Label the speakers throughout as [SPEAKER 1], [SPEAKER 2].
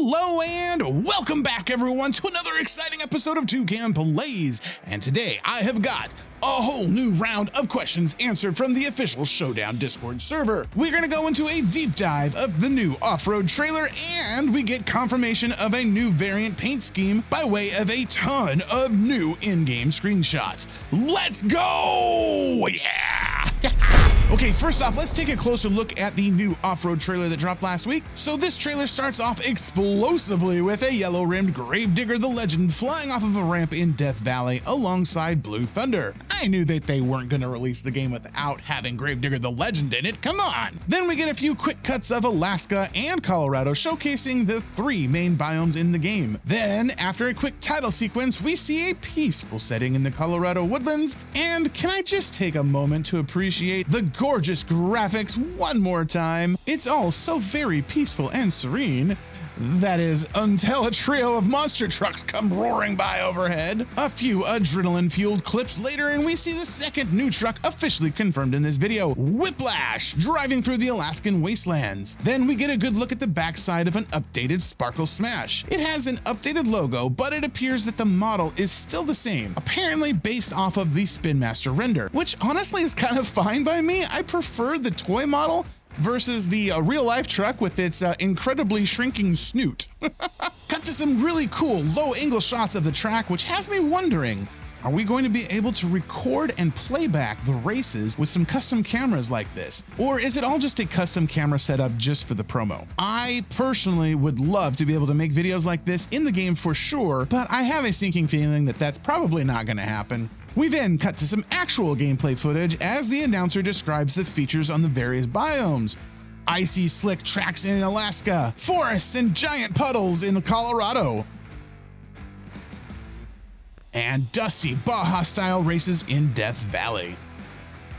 [SPEAKER 1] Hello and welcome back everyone to another exciting episode of ToucanPlays. And today I have got a whole new round of questions answered from the official Showdown Discord server. We're gonna go into a deep dive of the new off-road trailer, and we get confirmation of a new variant paint scheme by way of a ton of new in-game screenshots. Let's go! Yeah! Okay, first off, let's take a closer look at the new off-road trailer that dropped last week. So this trailer starts off explosively with a yellow-rimmed Gravedigger the Legend flying off of a ramp in Death Valley alongside Blue Thunder. I knew that they weren't going to release the game without having Gravedigger the Legend in it, come on! Then we get a few quick cuts of Alaska and Colorado showcasing the three main biomes in the game. Then, after a quick title sequence, we see a peaceful setting in the Colorado woodlands, and can I just take a moment to appreciate the gorgeous graphics one more time? It's all so very peaceful and serene. That is, until a trio of monster trucks come roaring by overhead. A few adrenaline-fueled clips later, and we see the second new truck officially confirmed in this video, Whiplash, driving through the Alaskan wastelands. Then we get a good look at the backside of an updated Sparkle Smash. It has an updated logo, but it appears that the model is still the same, apparently based off of the Spin Master render, which honestly is kind of fine by me. I prefer the toy model versus the real-life truck with its incredibly shrinking snoot. Cut to some really cool low-angle shots of the track, which has me wondering, are we going to be able to record and play back the races with some custom cameras like this? Or is it all just a custom camera setup just for the promo? I personally would love to be able to make videos like this in the game for sure, but I have a sinking feeling that that's probably not going to happen. We then cut to some actual gameplay footage as the announcer describes the features on the various biomes. Icy slick tracks in Alaska, forests and giant puddles in Colorado, and dusty Baja-style races in Death Valley.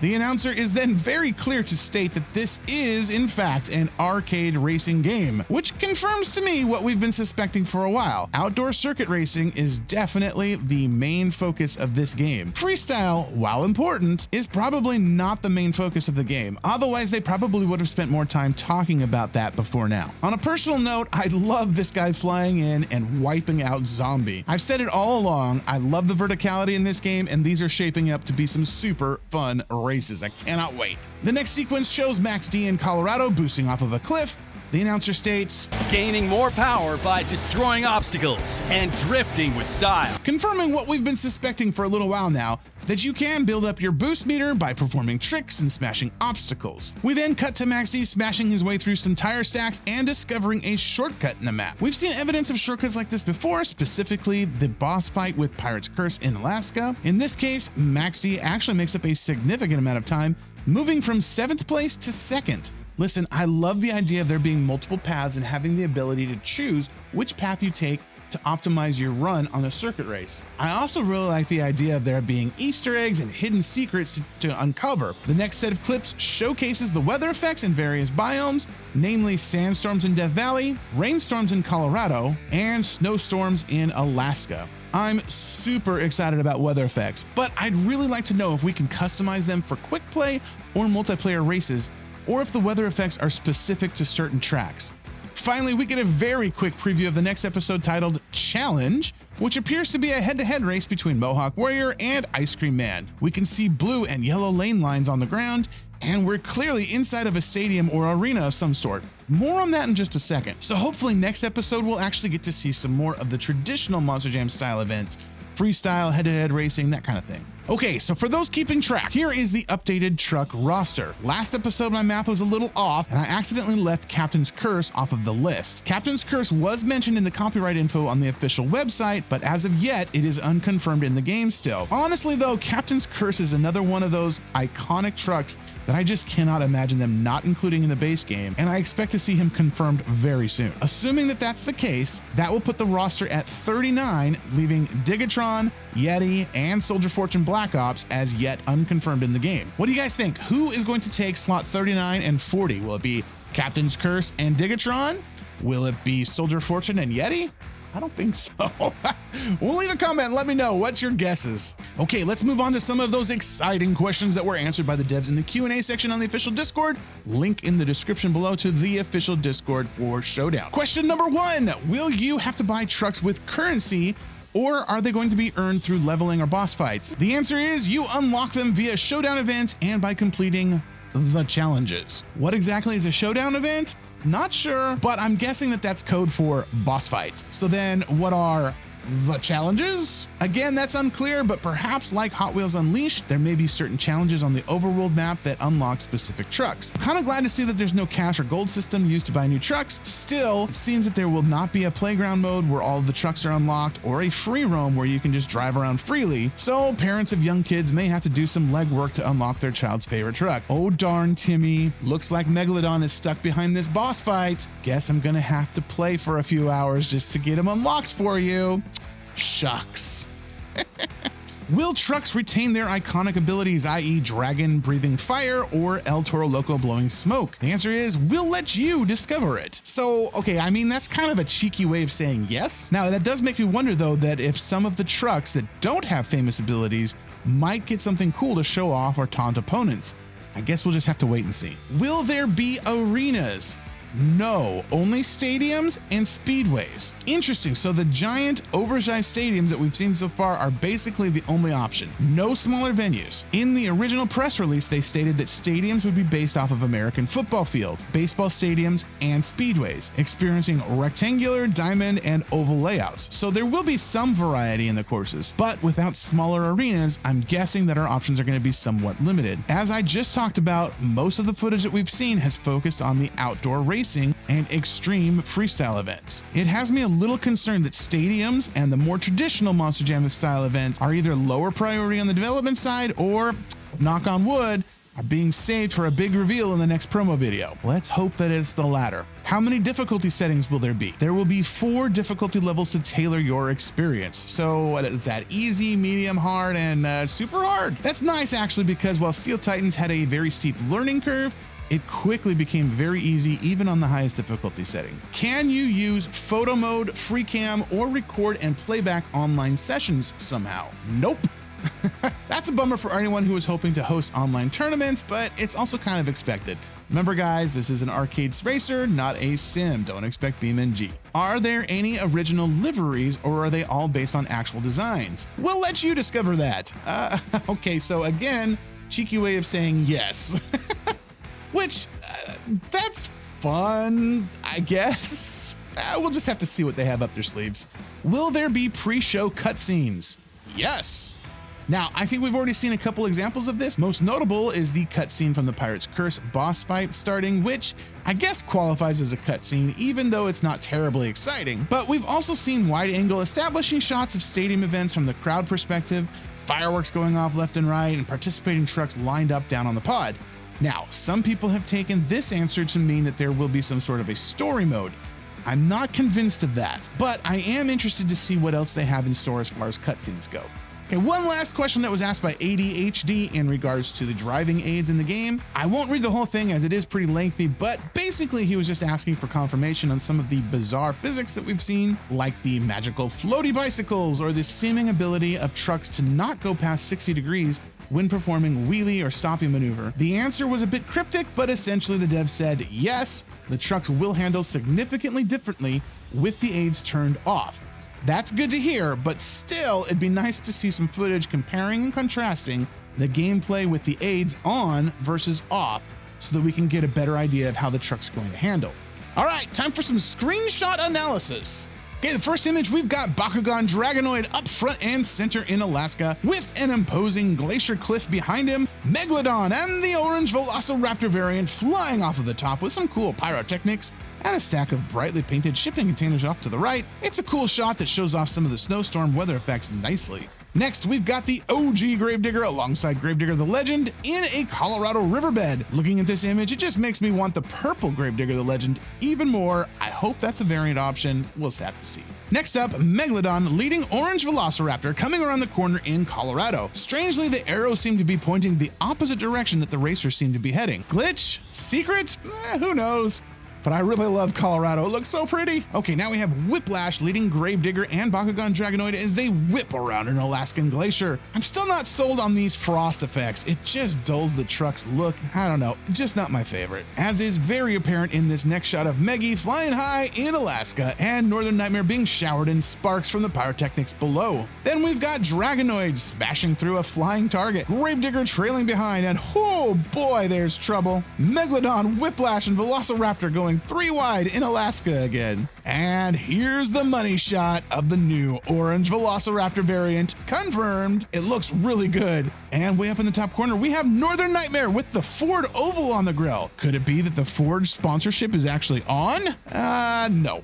[SPEAKER 1] The announcer is then very clear to state that this is, in fact, an arcade racing game, which confirms to me what we've been suspecting for a while. Outdoor circuit racing is definitely the main focus of this game. Freestyle, while important, is probably not the main focus of the game. Otherwise, they probably would have spent more time talking about that before now. On a personal note, I love this guy flying in and wiping out Zombie. I've said it all along, I love the verticality in this game, and these are shaping up to be some super fun races. I cannot wait. The next sequence shows Max D in Colorado boosting off of a cliff. The announcer states,
[SPEAKER 2] gaining more power by destroying obstacles and drifting with style.
[SPEAKER 1] Confirming what we've been suspecting for a little while now, that you can build up your boost meter by performing tricks and smashing obstacles. We then cut to Max D smashing his way through some tire stacks and discovering a shortcut in the map. We've seen evidence of shortcuts like this before, specifically the boss fight with Pirate's Curse in Alaska. In this case, Max D actually makes up a significant amount of time, moving from 7th place to 2nd. Listen, I love the idea of there being multiple paths and having the ability to choose which path you take to optimize your run on a circuit race. I also really like the idea of there being Easter eggs and hidden secrets to uncover. The next set of clips showcases the weather effects in various biomes, namely sandstorms in Death Valley, rainstorms in Colorado, and snowstorms in Alaska. I'm super excited about weather effects, but I'd really like to know if we can customize them for quick play or multiplayer races, or if the weather effects are specific to certain tracks. Finally, we get a very quick preview of the next episode titled Challenge, which appears to be a head-to-head race between Mohawk Warrior and Ice Cream Man. We can see blue and yellow lane lines on the ground, and we're clearly inside of a stadium or arena of some sort. More on that in just a second. So hopefully next episode we'll actually get to see some more of the traditional Monster Jam style events, freestyle, head-to-head racing, that kind of thing. Okay, so for those keeping track, here is the updated truck roster. Last episode, my math was a little off, and I accidentally left Captain's Curse off of the list. Captain's Curse was mentioned in the copyright info on the official website, but as of yet, it is unconfirmed in the game still. Honestly though, Captain's Curse is another one of those iconic trucks that I just cannot imagine them not including in the base game, and I expect to see him confirmed very soon. Assuming that that's the case, that will put the roster at 39, leaving Digatron, Yeti, and Soldier Fortune Black Ops as yet unconfirmed in the game. What do you guys think? Who is going to take slot 39 and 40? Will it be Captain's Curse and Digatron? Will it be Soldier Fortune and Yeti? I don't think so. Well, leave a comment and let me know. What's your guesses? Okay, let's move on to some of those exciting questions that were answered by the devs in the Q&A section on the official Discord. Link in the description below to the official Discord for Showdown. Question number 1. Will you have to buy trucks with currency, or are they going to be earned through leveling or boss fights? The answer is you unlock them via Showdown events and by completing the challenges. What exactly is a Showdown event? Not sure, but I'm guessing that that's code for boss fights. So then what are the challenges? Again, that's unclear, but perhaps like Hot Wheels Unleashed, there may be certain challenges on the overworld map that unlock specific trucks. Kind of glad to see that there's no cash or gold system used to buy new trucks. Still, it seems that there will not be a playground mode where all of the trucks are unlocked, or a free roam where you can just drive around freely. So parents of young kids may have to do some legwork to unlock their child's favorite truck. Oh darn, Timmy. Looks like Megalodon is stuck behind this boss fight. Guess I'm gonna have to play for a few hours just to get him unlocked for you. Shucks. Will trucks retain their iconic abilities, i.e. Dragon breathing fire or El Toro Loco blowing smoke? The answer is we'll let you discover it. So, okay, I mean, that's kind of a cheeky way of saying yes. Now, that does make me wonder, though, that if some of the trucks that don't have famous abilities might get something cool to show off or taunt opponents. I guess we'll just have to wait and see. Will there be arenas? No, only stadiums and speedways. Interesting, so the giant, oversized stadiums that we've seen so far are basically the only option. No smaller venues. In the original press release, they stated that stadiums would be based off of American football fields, baseball stadiums, and speedways, experiencing rectangular, diamond, and oval layouts. So there will be some variety in the courses, but without smaller arenas, I'm guessing that our options are going to be somewhat limited. As I just talked about, most of the footage that we've seen has focused on the outdoor racing and extreme freestyle events. It has me a little concerned that stadiums and the more traditional Monster Jam style events are either lower priority on the development side or, knock on wood, are being saved for a big reveal in the next promo video. Let's hope that it's the latter. How many difficulty settings will there be? There will be 4 difficulty levels to tailor your experience. So what is that? Easy, medium, hard, and super hard. That's nice actually, because while Steel Titans had a very steep learning curve, it quickly became very easy even on the highest difficulty setting. Can you use photo mode, free cam, or record and playback online sessions somehow? Nope. That's a bummer for anyone who was hoping to host online tournaments, but it's also kind of expected. Remember guys, this is an arcade racer, not a sim. Don't expect BeamNG. Are there any original liveries, or are they all based on actual designs? We'll let you discover that. Okay, so again, cheeky way of saying yes. Which, that's fun, I guess. We'll just have to see what they have up their sleeves. Will there be pre-show cutscenes? Yes. Now, I think we've already seen a couple examples of this. Most notable is the cutscene from the Pirate's Curse boss fight starting, which I guess qualifies as a cutscene, even though it's not terribly exciting. But we've also seen wide-angle establishing shots of stadium events from the crowd perspective, fireworks going off left and right, and participating trucks lined up down on the pod. Now, some people have taken this answer to mean that there will be some sort of a story mode. I'm not convinced of that, but I am interested to see what else they have in store as far as cutscenes go. Okay, one last question that was asked by ADHD in regards to the driving aids in the game. I won't read the whole thing as it is pretty lengthy, but basically he was just asking for confirmation on some of the bizarre physics that we've seen, like the magical floaty bicycles or the seeming ability of trucks to not go past 60 degrees when performing wheelie or stopping maneuver. The answer was a bit cryptic, but essentially the dev said, yes, the trucks will handle significantly differently with the aids turned off. That's good to hear, but still, it'd be nice to see some footage comparing and contrasting the gameplay with the aids on versus off so that we can get a better idea of how the truck's going to handle. All right, time for some screenshot analysis. Okay, the first image, we've got Bakugan Dragonoid up front and center in Alaska with an imposing glacier cliff behind him, Megalodon and the orange Velociraptor variant flying off of the top with some cool pyrotechnics, and a stack of brightly painted shipping containers off to the right. It's a cool shot that shows off some of the snowstorm weather effects nicely. Next, we've got the OG Gravedigger alongside Gravedigger the Legend in a Colorado riverbed. Looking at this image, it just makes me want the purple Gravedigger the Legend even more. I hope that's a variant option. We'll have to see. Next up, Megalodon leading orange Velociraptor coming around the corner in Colorado. Strangely, the arrows seem to be pointing the opposite direction that the racers seem to be heading. Glitch? Secret? Who knows? but I really love Colorado. It looks so pretty. Okay, now we have Whiplash leading Gravedigger and Bakugan Dragonoid as they whip around an Alaskan glacier. I'm still not sold on these frost effects. It just dulls the truck's look. I don't know, just not my favorite. As is very apparent in this next shot of Meggy flying high in Alaska and Northern Nightmare being showered in sparks from the pyrotechnics below. Then we've got Dragonoid smashing through a flying target, Gravedigger trailing behind, and oh boy, there's trouble. Megalodon, Whiplash, and Velociraptor going 3 wide in Alaska again. And here's the money shot of the new orange Velociraptor variant. Confirmed. It looks really good. And way up in the top corner, we have Northern Nightmare with the Ford Oval on the grill. Could it be that the Ford sponsorship is actually on? No.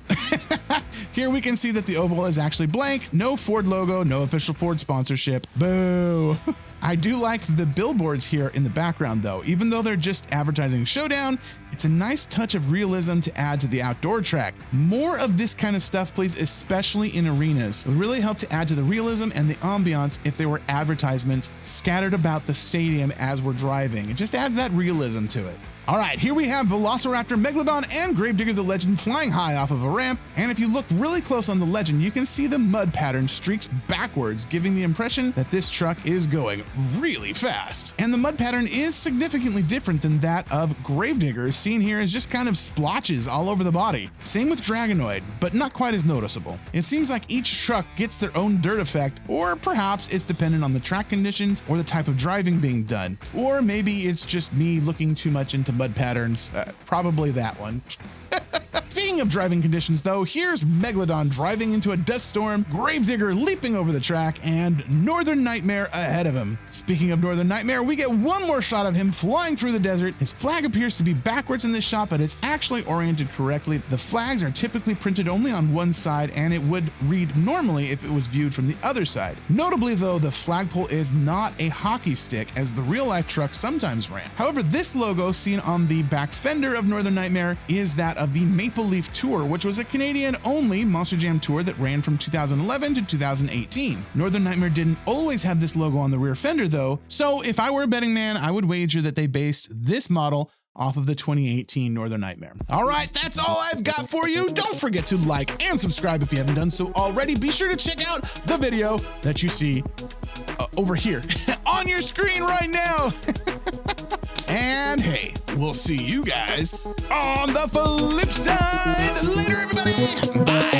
[SPEAKER 1] Here we can see that the oval is actually blank. No Ford logo, no official Ford sponsorship. Boo. I do like the billboards here in the background though. Even though they're just advertising Showdown, it's a nice touch of realism to add to the outdoor track. More of this kind of stuff, please, especially in arenas. It would really help to add to the realism and the ambiance if there were advertisements scattered about the stadium as we're driving. It just adds that realism to it. All right, here we have Velociraptor, Megalodon, and Gravedigger the Legend flying high off of a ramp. And if you look really close on the Legend, you can see the mud pattern streaks backwards, giving the impression that this truck is going really fast. And the mud pattern is significantly different than that of Gravedigger, seen here as just kind of splotches all over the body. Same with Dragonoid, but not quite as noticeable. It seems like each truck gets their own dirt effect, or perhaps it's dependent on the track conditions or the type of driving being done. Or maybe it's just me looking too much into mud patterns. Probably that one. Speaking of driving conditions though, here's Megalodon driving into a dust storm, Gravedigger leaping over the track, and Northern Nightmare ahead of him. Speaking of Northern Nightmare, we get one more shot of him flying through the desert. His flag appears to be backwards in this shot, but it's actually oriented correctly. The flags are typically printed only on one side, and it would read normally if it was viewed from the other side. Notably though, the flagpole is not a hockey stick as the real-life truck sometimes ran. However, this logo seen on the back fender of Northern Nightmare is that of the Maple Leaf Tour, which was a Canadian-only Monster Jam tour that ran from 2011 to 2018. Northern Nightmare didn't always have this logo on the rear fender though, so if I were a betting man, I would wager that they based this model off of the 2018 Northern Nightmare. All right, that's all I've got for you. Don't forget to like and subscribe if you haven't done so already. Be sure to check out the video that you see over here on your screen right now. And hey, we'll see you guys on the flip side. Later, everybody. Bye.